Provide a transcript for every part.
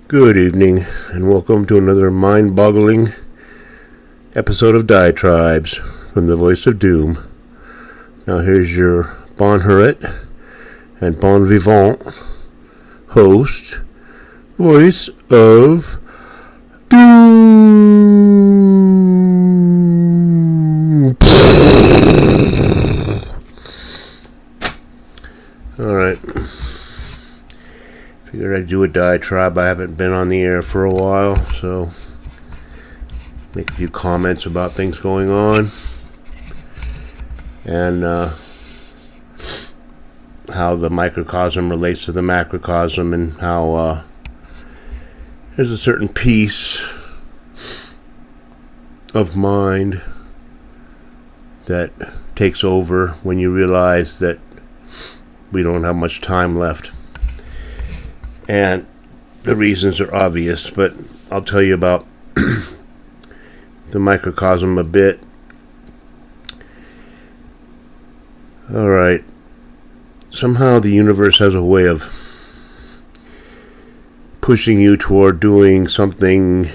Good evening, and welcome to another mind-boggling episode of Diatribes from the Voice of Doom. Now here's your bon heureux and bon vivant host, Voice of Doom. Alright. Figured I'd do a diatribe. I haven't been on the air for a while, so make a few comments about things going on and how the microcosm relates to the macrocosm, and how there's a certain peace of mind that takes over when you realize that we don't have much time left. And the reasons are obvious, but I'll tell you about the microcosm a bit. Alright. Somehow the universe has a way of pushing you toward doing something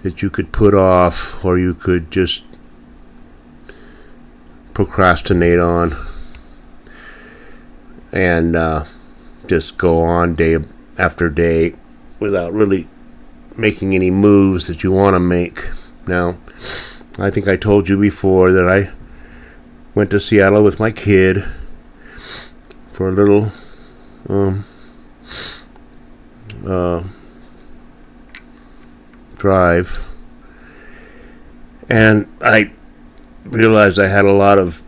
that you could put off, or you could just procrastinate on. And just go on day after day without really making any moves that you want to make. Now, I think I told you before that I went to Seattle with my kid for a little drive, and I realized I had a lot of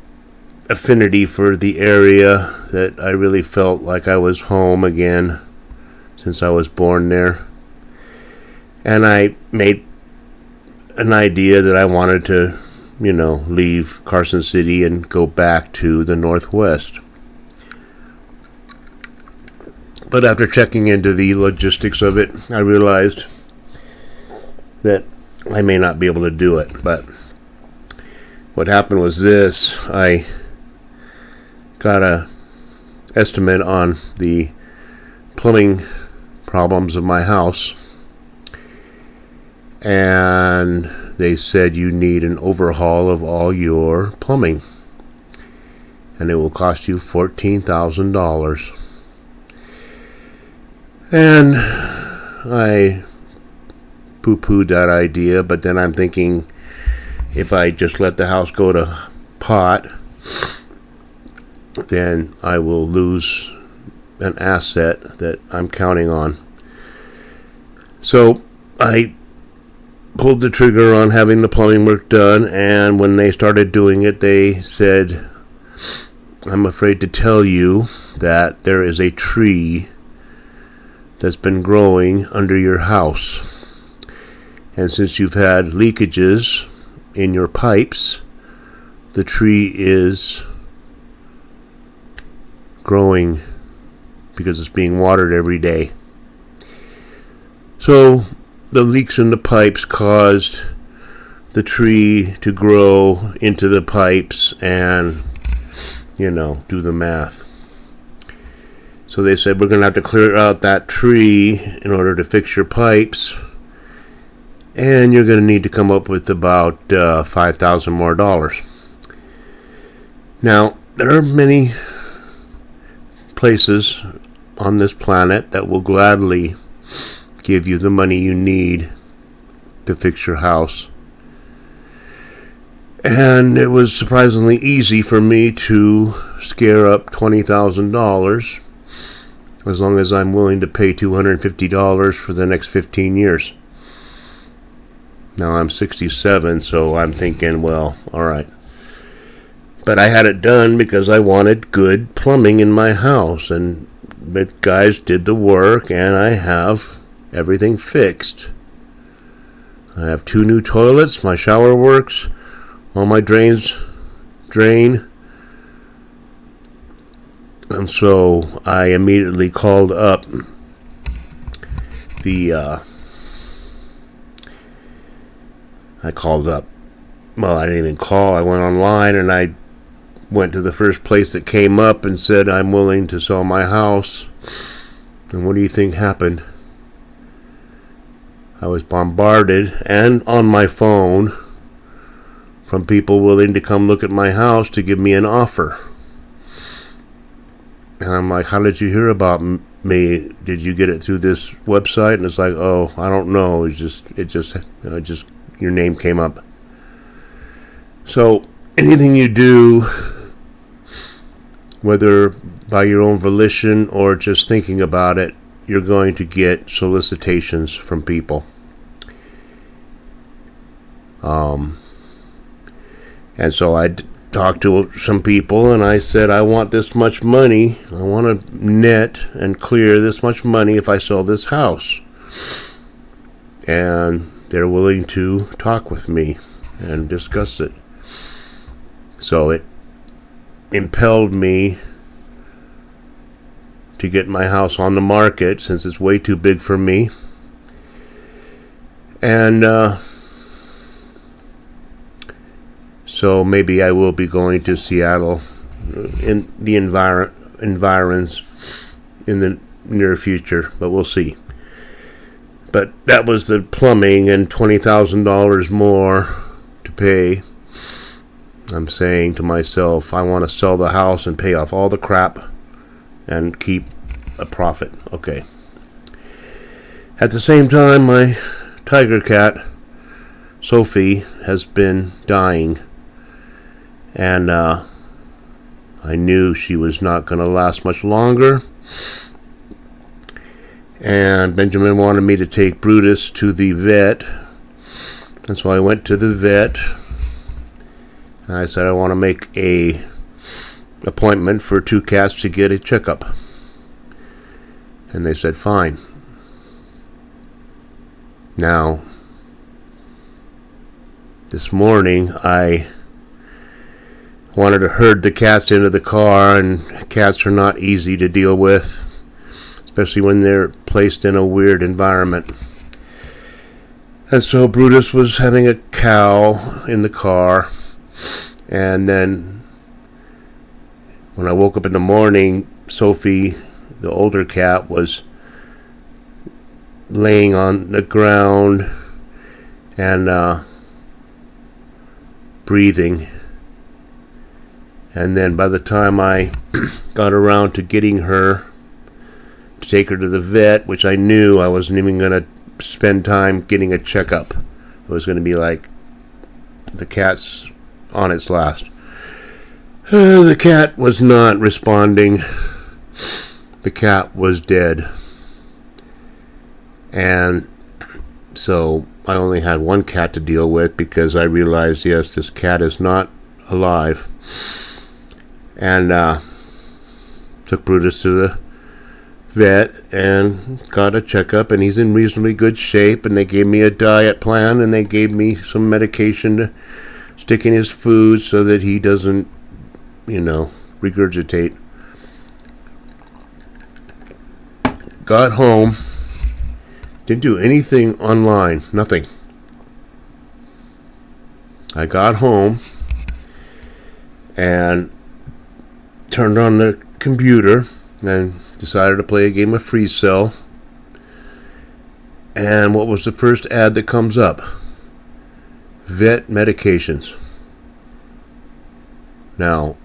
affinity for the area, that I really felt like I was home again since I was born there. And I made an idea that I wanted to, leave Carson City and go back to the Northwest. But after checking into the logistics of it, I realized that I may not be able to do it. But what happened was this: I got a estimate on the plumbing problems of my house, and they said you need an overhaul of all your plumbing, and it will cost you $14,000. And I poo-pooed that idea, but then I'm thinking, if I just let the house go to pot, then I will lose an asset that I'm counting on. So I pulled the trigger on having the plumbing work done, and when they started doing it, they said, "I'm afraid to tell you that there is a tree that's been growing under your house. And since you've had leakages in your pipes, the tree is growing because it's being watered every day." So the leaks in the pipes caused the tree to grow into the pipes, and do the math. So they said, we're going to have to clear out that tree in order to fix your pipes, and you're going to need to come up with about $5,000 more. Now, there are many places on this planet that will gladly give you the money you need to fix your house. And it was surprisingly easy for me to scare up $20,000, as long as I'm willing to pay $250 for the next 15 years. Now I'm 67, so I'm thinking, well, alright. But I had it done because I wanted good plumbing in my house, and the guys did the work, and I have everything fixed. I have 2 new toilets, my shower works, all my drains drain. And so I immediately called up well, I didn't even call. I went online and I went to the first place that came up and said, I'm willing to sell my house. And what do you think happened? I was bombarded and on my phone from people willing to come look at my house to give me an offer. And I'm like, how did you hear about me? Did you get it through this website? And it's like, oh, I don't know. It just your name came up. So anything you do, whether by your own volition or just thinking about it, you're going to get solicitations from people. And so I talked to some people and I said, I want this much money. I want to net and clear this much money if I sell this house. And they're willing to talk with me and discuss it. So it impelled me to get my house on the market since it's way too big for me. And so maybe I will be going to Seattle in the environs in the near future, but we'll see. But that was the plumbing and $20,000 more to pay. I'm saying to myself, I want to sell the house and pay off all the crap and keep a profit. Okay. At the same time, my tiger cat, Sophie, has been dying. And I knew she was not going to last much longer. And Benjamin wanted me to take Brutus to the vet. And so I went to the vet. And I said I want to make a appointment for 2 cats to get a checkup. And they said fine. Now, this morning I wanted to herd the cats into the car, and cats are not easy to deal with, especially when they're placed in a weird environment. And so Brutus was having a cow in the car, and then when I woke up in the morning, Sophie, the older cat, was laying on the ground and breathing. And then by the time I got around to getting her to take her to the vet, which I knew I wasn't even going to spend time getting a checkup. It was going to be like the cat's on its last. The cat was not responding. The cat was dead. And so I only had one cat to deal with because I realized, yes, this cat is not alive. And took Brutus to the vet and got a checkup, and he's in reasonably good shape, and they gave me a diet plan, and they gave me some medication to stick in his food so that he doesn't, regurgitate. Got home, didn't do anything online, nothing. I got home and turned on the computer and decided to play a game of Freeze Cell. And what was the first ad that comes up? Vet medications. Now,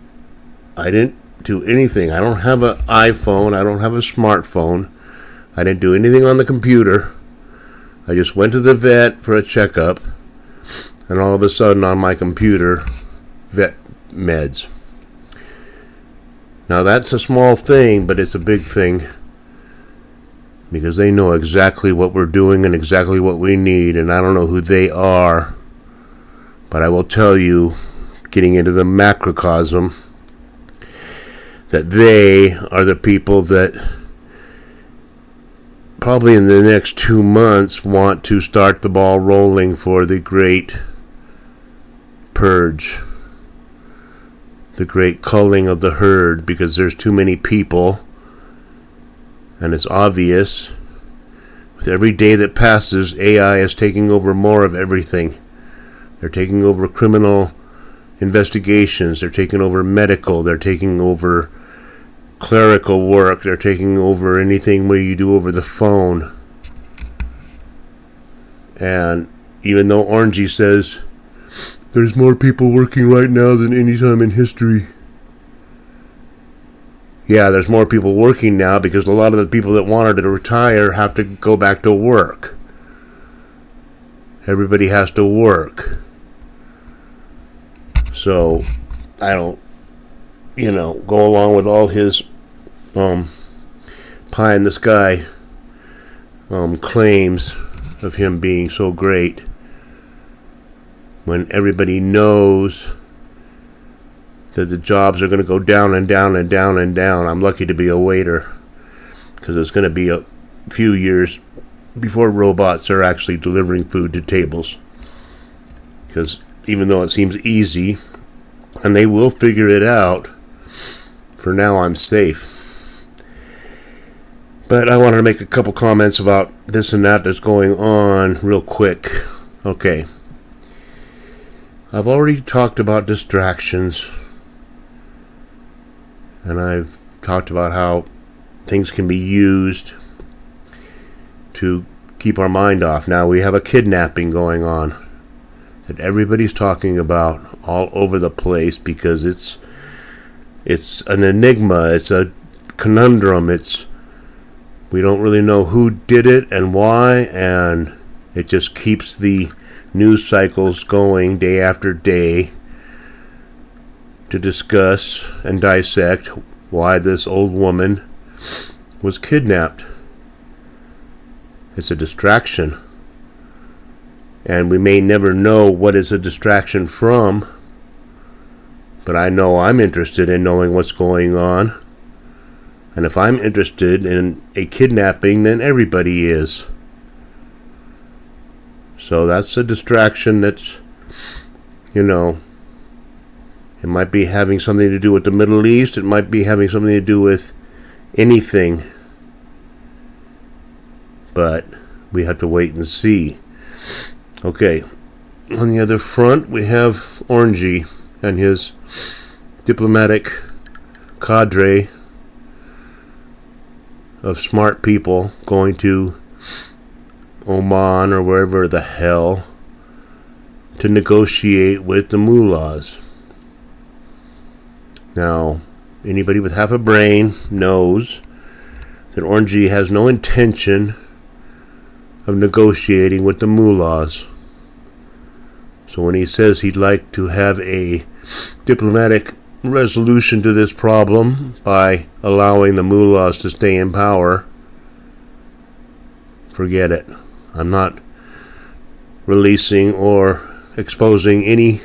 I didn't do anything. I don't have an iPhone. I don't have a smartphone. I didn't do anything on the computer. I just went to the vet for a checkup, and all of a sudden on my computer, vet meds. Now that's a small thing, but it's a big thing, because they know exactly what we're doing and exactly what we need, and I don't know who they are, but I will tell you, getting into the macrocosm, that they are the people that probably in the next 2 months want to start the ball rolling for the great purge, the great culling of the herd, because there's too many people, and it's obvious. With every day that passes, AI is taking over more of everything. They're taking over criminal investigations, they're taking over medical, they're taking over clerical work, they're taking over anything where you do over the phone. And even though Orangey says there's more people working right now than any time in history. Yeah, there's more people working now because a lot of the people that wanted to retire have to go back to work. Everybody has to work. So, I don't, go along with all his pie in the sky claims of him being so great when everybody knows that the jobs are going to go down and down and down and down. I'm lucky to be a waiter because it's going to be a few years before robots are actually delivering food to tables. Because even though it seems easy, and they will figure it out, for now I'm safe. But I wanted to make a couple comments about this and that that's going on real quick. Okay. I've already talked about distractions, and I've talked about how things can be used to keep our mind off. Now we have a kidnapping going on that everybody's talking about all over the place because it's an enigma, it's a conundrum, we don't really know who did it and why, and it just keeps the news cycles going day after day to discuss and dissect why this old woman was kidnapped. It's a distraction. And we may never know what is a distraction from, but I know I'm interested in knowing what's going on. And if I'm interested in a kidnapping, then everybody is. So that's a distraction that's, it might be having something to do with the Middle East. It might be having something to do with anything. But we have to wait and see. Okay. On the other front, we have Orangey and his diplomatic cadre of smart people going to Oman or wherever the hell to negotiate with the mullahs. Now, anybody with half a brain knows that Orangey has no intention of negotiating with the mullahs. So when he says he'd like to have a diplomatic resolution to this problem by allowing the mullahs to stay in power, forget it. I'm not releasing or exposing any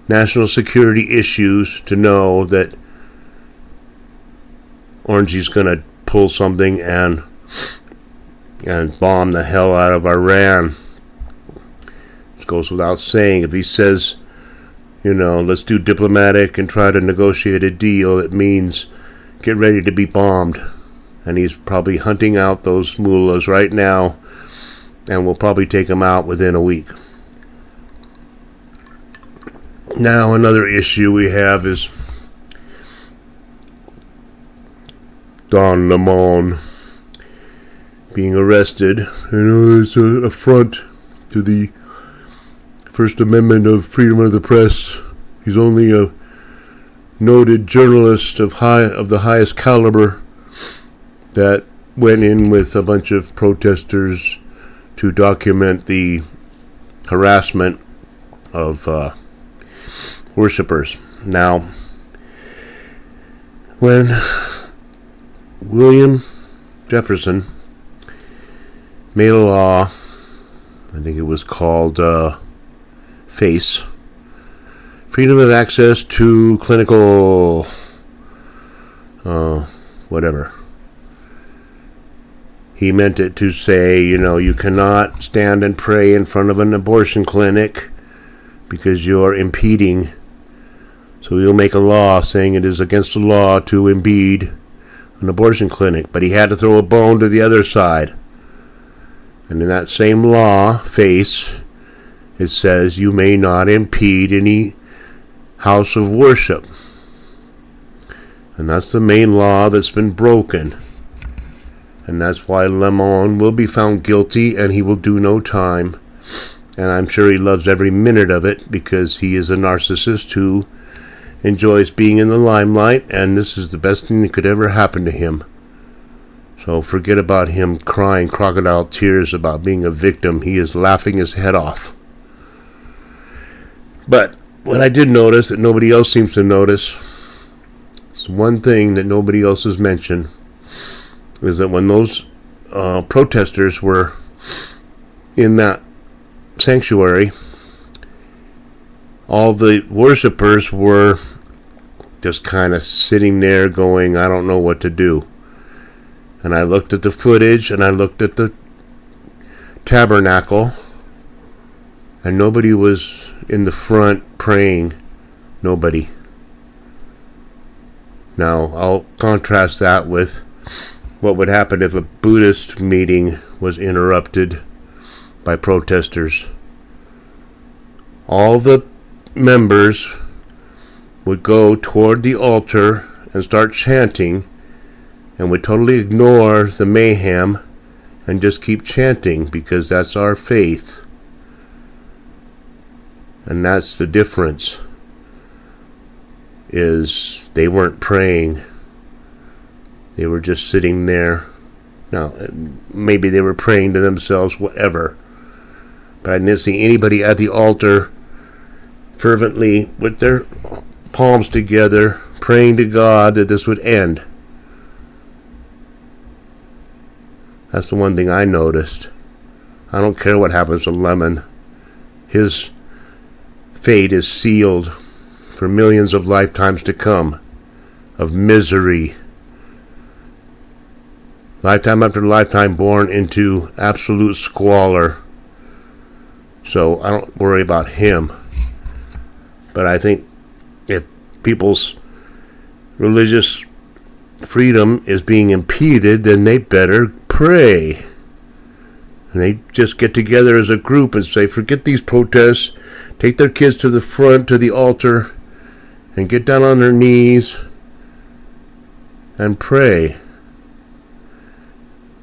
national security issues to know that Orangey's going to pull something and bomb the hell out of Iran. It goes without saying. If he says, let's do diplomatic and try to negotiate a deal, it means get ready to be bombed. And he's probably hunting out those mullahs right now, and we'll probably take them out within a week. Now, another issue we have is Don Lemon being arrested. It's an affront to the First Amendment of freedom of the press. He's only a noted journalist of the highest caliber that went in with a bunch of protesters to document the harassment of worshippers. Now, when William Jefferson made a law, I think it was called FACE, Freedom of Access to Clinical whatever. He meant it to say, you cannot stand and pray in front of an abortion clinic because you're impeding. So he'll make a law saying it is against the law to impede an abortion clinic. But he had to throw a bone to the other side. And in that same law, FACE, it says you may not impede any house of worship. And that's the main law that's been broken. And that's why Lemon will be found guilty and he will do no time. And I'm sure he loves every minute of it because he is a narcissist who enjoys being in the limelight, and this is the best thing that could ever happen to him. So forget about him crying crocodile tears about being a victim. He is laughing his head off. But what I did notice that nobody else seems to notice, it's one thing that nobody else has mentioned, is that when those protesters were in that sanctuary, all the worshipers were just kind of sitting there going, I don't know what to do. And I looked at the footage, and I looked at the tabernacle, and nobody was in the front praying. Nobody. Now, I'll contrast that with what would happen if a Buddhist meeting was interrupted by protesters. All the members would go toward the altar and start chanting, and would totally ignore the mayhem and just keep chanting, because that's our faith. And that's the difference, is they weren't praying. They were just sitting there. Now, maybe they were praying to themselves, whatever. But I didn't see anybody at the altar fervently with their palms together, praying to God that this would end. That's the one thing I noticed. I don't care what happens to Lemon. His fate is sealed for millions of lifetimes to come of misery. Lifetime after lifetime born into absolute squalor. So I don't worry about him. But I think if people's religious freedom is being impeded, then they better pray. And they just get together as a group and say, forget these protests, take their kids to the front, to the altar, and get down on their knees and pray.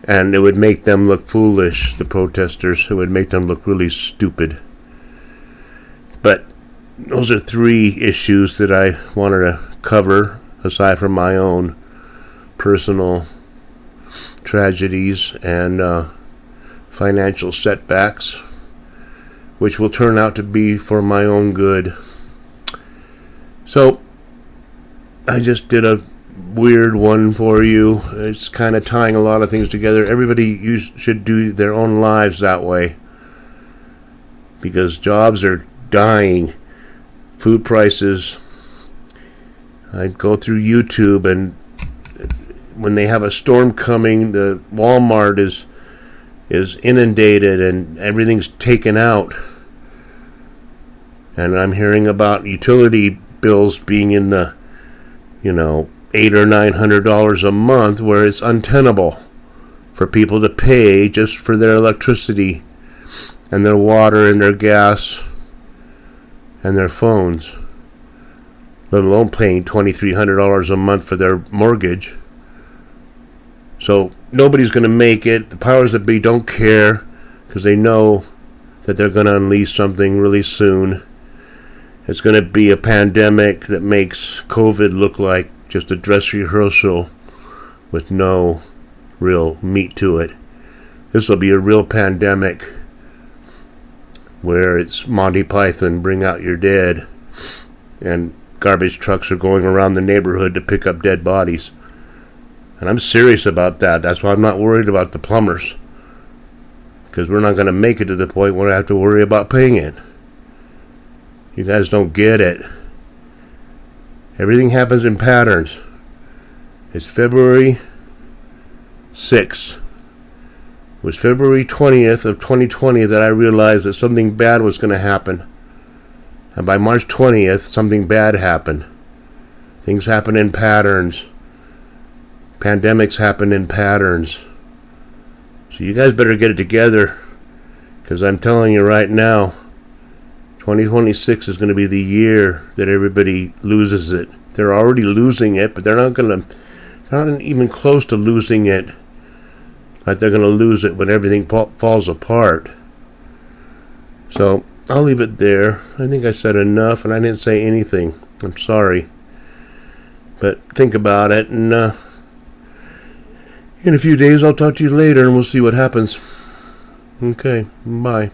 And it would make them look foolish, the protesters. It would make them look really stupid. But those are three issues that I wanted to cover, aside from my own personal tragedies and financial setbacks, which will turn out to be for my own good. So I just did a weird one for you. It's kind of tying a lot of things together. Everybody should do their own lives that way, because jobs are dying, food prices. I go through YouTube, and when they have a storm coming, the Walmart is inundated and everything's taken out. And I'm hearing about utility bills being in the, $800 or $900 a month, where it's untenable for people to pay just for their electricity and their water and their gas and their phones, let alone paying $2,300 a month for their mortgage. So nobody's going to make it. The powers that be don't care, because they know that they're going to unleash something really soon. It's going to be a pandemic that makes COVID look like just a dress rehearsal with no real meat to it. This will be a real pandemic where it's Monty Python, bring out your dead, and garbage trucks are going around the neighborhood to pick up dead bodies. And I'm serious about that. That's why I'm not worried about the plumbers, because we're not going to make it to the point where I have to worry about paying it. You guys don't get it. Everything happens in patterns. It's February 6th. It was February 20th of 2020 that I realized that something bad was going to happen. And by March 20th, something bad happened. Things happen in patterns. Pandemics happen in patterns. So you guys better get it together, because I'm telling you right now, 2026 is going to be the year that everybody loses it. They're already losing it, but they're not even close to losing it like they're going to lose it when everything falls apart. So I'll leave it there. I think I said enough, and I didn't say anything. I'm sorry. But think about it, and in a few days I'll talk to you later, and we'll see what happens. Okay, bye.